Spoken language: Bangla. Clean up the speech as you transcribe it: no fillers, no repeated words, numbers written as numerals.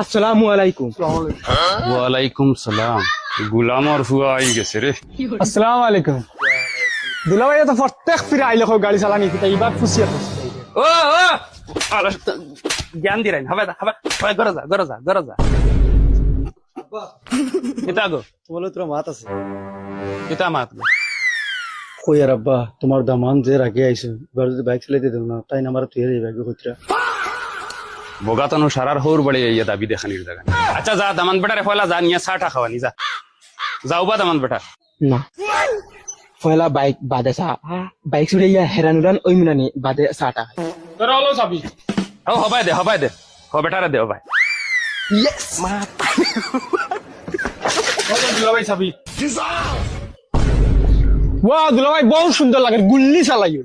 আসসালামু আলাইকুম। ওয়ালাইকুম সালাম। গুলামর ফুয়া আই গেছে রে। আসসালামু আলাইকুম। দুলাভাই তো প্রত্যেক ফিরে আইলে গাড়ি চালানি এইবার খুশি আছে। ও ও জ্ঞান দিরাই হবে হবে গরো যা গরো যা গরো যা। এটা গো বলে তোর মাত আছে এটা মাত কই আর আব্বা তোমার দামান যে রাগে আইছো এবার যদি বাইক চালাইতে দেও না তাই না আমার তুই এই বাইক কইতরা বগাতানো সারার হৌর বড়ে ইয়ে দাবি দেখানির জায়গা। আচ্ছা যা দামান বেটারে ফয়লা যা নিয়ে চাটা খাওয়ানি যা যাও বা দামান বেটা না পয়লা বাইক বাদে সা বাইক ছুড়ে ইয়া হেরানুরান ওই মিনানি বাদে সাটা তোরা হলো সাবি ও হবাই দে হ বেটারে দে ভাই। ইয়েস মা দুলাভাই সাবি ওয়া দুলাভাই বহুত সুন্দর লাগে গুল্লি চালাইও